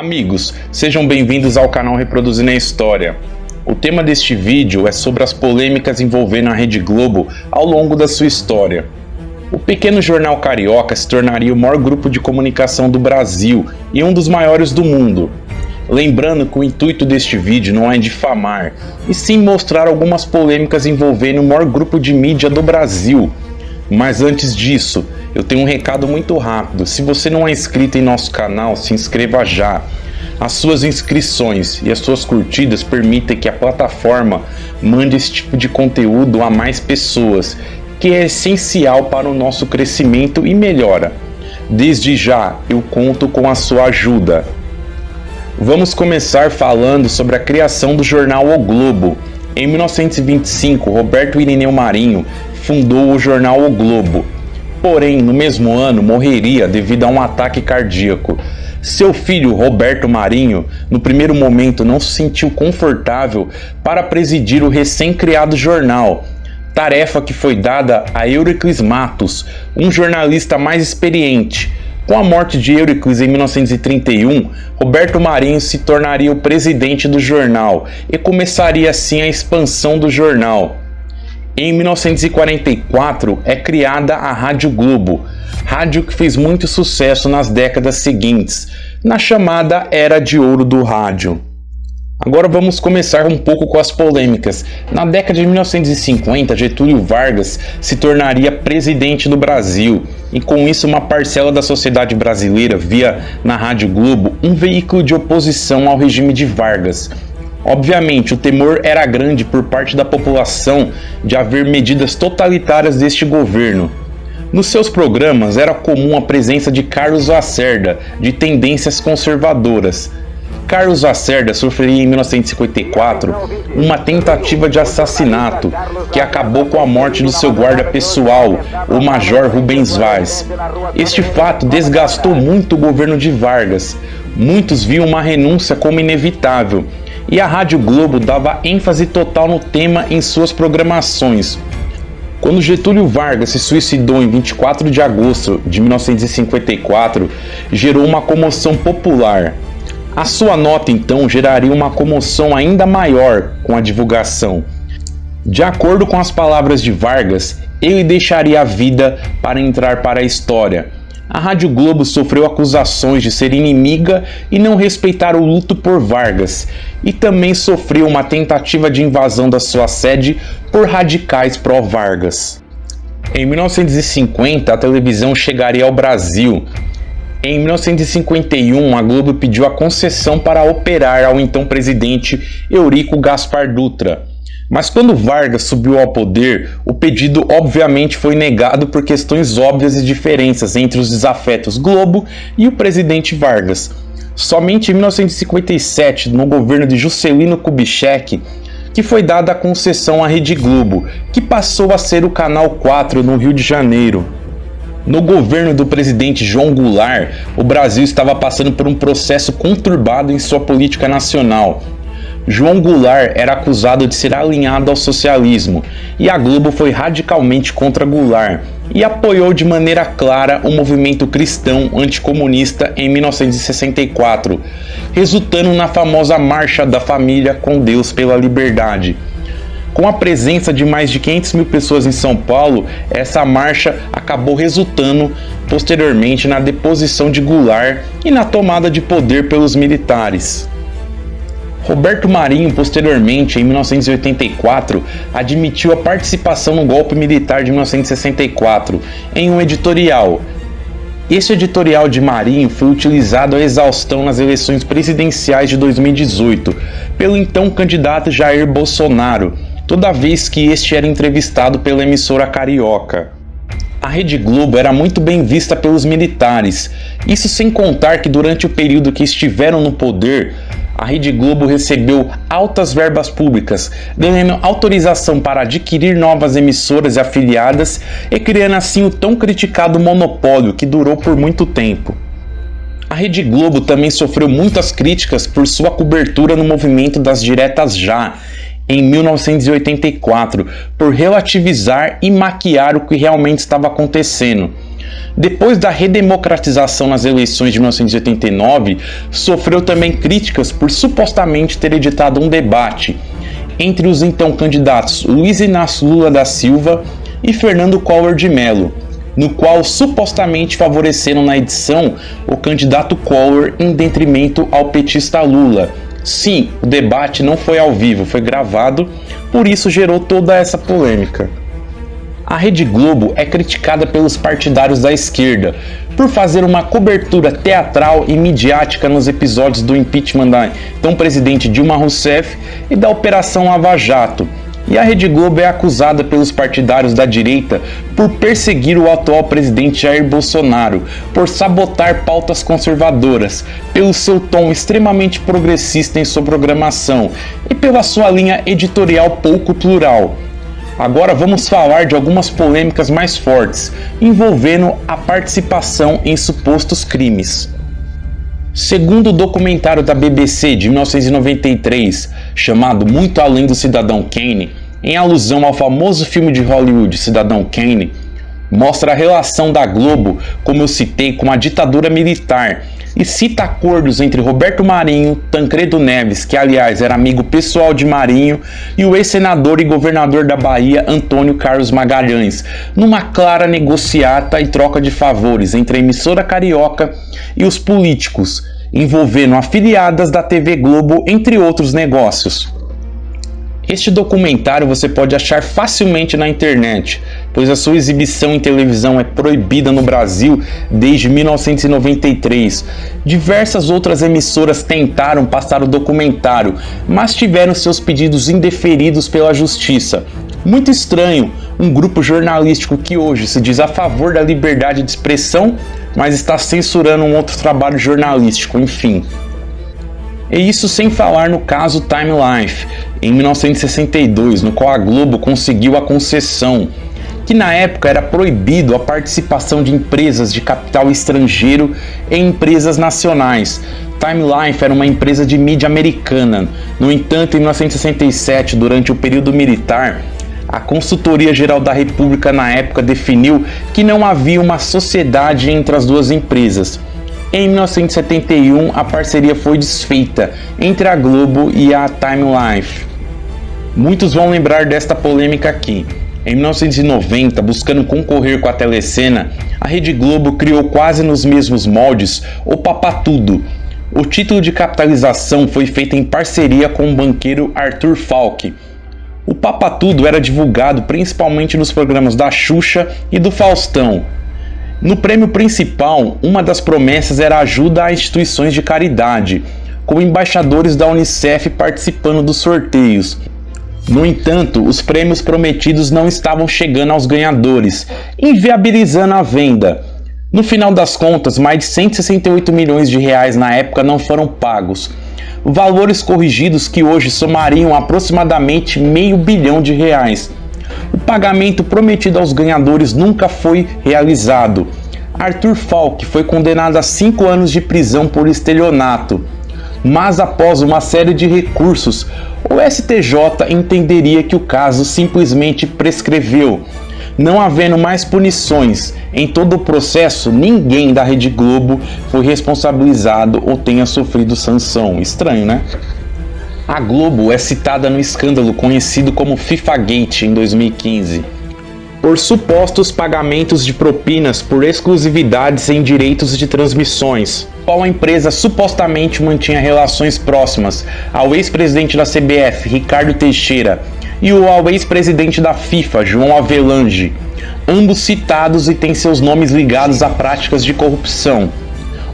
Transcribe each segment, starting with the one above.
Amigos, sejam bem-vindos ao canal Reproduzindo a História. O tema deste vídeo é sobre as polêmicas envolvendo a Rede Globo ao longo da sua história. O pequeno jornal carioca se tornaria o maior grupo de comunicação do Brasil e um dos maiores do mundo. Lembrando que o intuito deste vídeo não é difamar, e sim mostrar algumas polêmicas envolvendo o maior grupo de mídia do Brasil. Mas antes disso, eu tenho um recado muito rápido. Se você não é inscrito em nosso canal, se inscreva já. As suas inscrições e as suas curtidas permitem que a plataforma mande esse tipo de conteúdo a mais pessoas, que é essencial para o nosso crescimento e melhora. Desde já, eu conto com a sua ajuda. Vamos começar falando sobre a criação do jornal O Globo. Em 1925, Roberto Irineu Marinho fundou o jornal O Globo. Porém, no mesmo ano, morreria devido a um ataque cardíaco. Seu filho, Roberto Marinho, no primeiro momento não se sentiu confortável para presidir o recém-criado jornal, tarefa que foi dada a Euricles Matos, um jornalista mais experiente. Com a morte de Euricles em 1931, Roberto Marinho se tornaria o presidente do jornal e começaria assim a expansão do jornal. Em 1944 é criada a Rádio Globo, rádio que fez muito sucesso nas décadas seguintes, na chamada Era de Ouro do rádio. Agora vamos começar um pouco com as polêmicas. Na década de 1950, Getúlio Vargas se tornaria presidente do Brasil, e com isso uma parcela da sociedade brasileira via na Rádio Globo um veículo de oposição ao regime de Vargas. Obviamente, o temor era grande por parte da população de haver medidas totalitárias deste governo. Nos seus programas era comum a presença de Carlos Lacerda, de tendências conservadoras. Carlos Lacerda sofreria em 1954 uma tentativa de assassinato que acabou com a morte do seu guarda pessoal, o Major Rubens Vaz. Este fato desgastou muito o governo de Vargas. Muitos viam uma renúncia como inevitável, e a Rádio Globo dava ênfase total no tema em suas programações. Quando Getúlio Vargas se suicidou em 24 de agosto de 1954, gerou uma comoção popular. A sua nota, então, geraria uma comoção ainda maior com a divulgação. De acordo com as palavras de Vargas, ele deixaria a vida para entrar para a história. A Rádio Globo sofreu acusações de ser inimiga e não respeitar o luto por Vargas, e também sofreu uma tentativa de invasão da sua sede por radicais pró-Vargas. Em 1950, a televisão chegaria ao Brasil. Em 1951, a Globo pediu a concessão para operar ao então presidente Eurico Gaspar Dutra. Mas quando Vargas subiu ao poder, o pedido obviamente foi negado por questões óbvias e diferenças entre os desafetos Globo e o presidente Vargas. Somente em 1957, no governo de Juscelino Kubitschek, que foi dada a concessão à Rede Globo, que passou a ser o Canal 4 no Rio de Janeiro. No governo do presidente João Goulart, o Brasil estava passando por um processo conturbado em sua política nacional. João Goulart era acusado de ser alinhado ao socialismo, e a Globo foi radicalmente contra Goulart e apoiou de maneira clara o movimento cristão anticomunista em 1964, resultando na famosa Marcha da Família com Deus pela Liberdade. Com a presença de mais de 500 mil pessoas em São Paulo, essa marcha acabou resultando posteriormente na deposição de Goulart e na tomada de poder pelos militares. Roberto Marinho, posteriormente, em 1984, admitiu a participação no golpe militar de 1964 em um editorial. Este editorial de Marinho foi utilizado à exaustão nas eleições presidenciais de 2018 pelo então candidato Jair Bolsonaro, toda vez que este era entrevistado pela emissora carioca. A Rede Globo era muito bem vista pelos militares, isso sem contar que durante o período que estiveram no poder, a Rede Globo recebeu altas verbas públicas, ganhando autorização para adquirir novas emissoras e afiliadas e criando assim o tão criticado monopólio que durou por muito tempo. A Rede Globo também sofreu muitas críticas por sua cobertura no movimento das diretas já, em 1984, por relativizar e maquiar o que realmente estava acontecendo. Depois da redemocratização nas eleições de 1989, sofreu também críticas por supostamente ter editado um debate entre os então candidatos Luiz Inácio Lula da Silva e Fernando Collor de Mello, no qual supostamente favoreceram na edição o candidato Collor em detrimento ao petista Lula. Sim, o debate não foi ao vivo, foi gravado, por isso gerou toda essa polêmica. A Rede Globo é criticada pelos partidários da esquerda por fazer uma cobertura teatral e midiática nos episódios do impeachment da então presidente Dilma Rousseff e da Operação Lava Jato. E a Rede Globo é acusada pelos partidários da direita por perseguir o atual presidente Jair Bolsonaro, por sabotar pautas conservadoras, pelo seu tom extremamente progressista em sua programação e pela sua linha editorial pouco plural. Agora vamos falar de algumas polêmicas mais fortes, envolvendo a participação em supostos crimes. Segundo o documentário da BBC de 1993, chamado Muito Além do Cidadão Kane, em alusão ao famoso filme de Hollywood Cidadão Kane, mostra a relação da Globo, como eu citei, com a ditadura militar, e cita acordos entre Roberto Marinho, Tancredo Neves, que aliás era amigo pessoal de Marinho, e o ex-senador e governador da Bahia, Antônio Carlos Magalhães, numa clara negociata e troca de favores entre a emissora carioca e os políticos, envolvendo afiliadas da TV Globo, entre outros negócios. Este documentário você pode achar facilmente na internet, pois a sua exibição em televisão é proibida no Brasil desde 1993. Diversas outras emissoras tentaram passar o documentário, mas tiveram seus pedidos indeferidos pela justiça. Muito estranho, um grupo jornalístico que hoje se diz a favor da liberdade de expressão, mas está censurando um outro trabalho jornalístico, enfim. E isso sem falar no caso Time Life, em 1962, no qual a Globo conseguiu a concessão, que na época era proibido a participação de empresas de capital estrangeiro em empresas nacionais. Time Life era uma empresa de mídia americana. No entanto, em 1967, durante o período militar, a Consultoria Geral da República na época definiu que não havia uma sociedade entre as duas empresas. Em 1971, a parceria foi desfeita entre a Globo e a Time Life. Muitos vão lembrar desta polêmica aqui. Em 1990, buscando concorrer com a Telecena, a Rede Globo criou quase nos mesmos moldes o Papatudo. O título de capitalização foi feito em parceria com o banqueiro Arthur Falck. O Papatudo era divulgado principalmente nos programas da Xuxa e do Faustão. No prêmio principal, uma das promessas era ajuda a instituições de caridade, com embaixadores da Unicef participando dos sorteios. No entanto, os prêmios prometidos não estavam chegando aos ganhadores, inviabilizando a venda. No final das contas, mais de 168 milhões de reais na época não foram pagos. Valores corrigidos que hoje somariam aproximadamente R$500 milhão. O pagamento prometido aos ganhadores nunca foi realizado. Arthur Falck foi condenado a 5 anos de prisão por estelionato, mas após uma série de recursos, o STJ entenderia que o caso simplesmente prescreveu. Não havendo mais punições em todo o processo, ninguém da Rede Globo foi responsabilizado ou tenha sofrido sanção. Estranho, né? A Globo é citada no escândalo conhecido como FIFA-Gate em 2015, por supostos pagamentos de propinas por exclusividades em direitos de transmissões, qual a empresa supostamente mantinha relações próximas ao ex-presidente da CBF, Ricardo Teixeira, e ao ex-presidente da FIFA, João Avelange, ambos citados e têm seus nomes ligados a práticas de corrupção.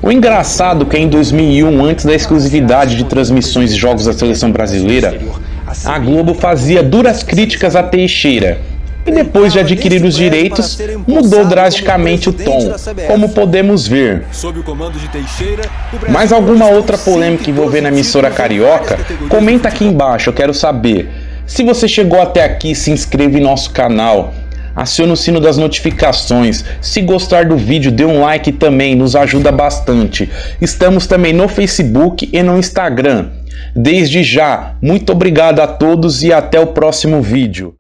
O engraçado é que em 2001, antes da exclusividade de transmissões de jogos da seleção brasileira, a Globo fazia duras críticas a Teixeira, e depois de adquirir os direitos, mudou drasticamente o tom, como podemos ver. Mais alguma outra polêmica envolvendo a emissora carioca? Comenta aqui embaixo, eu quero saber. Se você chegou até aqui, se inscreva em nosso canal, acione o sino das notificações. Se gostar do vídeo, dê um like também, nos ajuda bastante. Estamos também no Facebook e no Instagram. Desde já, muito obrigado a todos e até o próximo vídeo.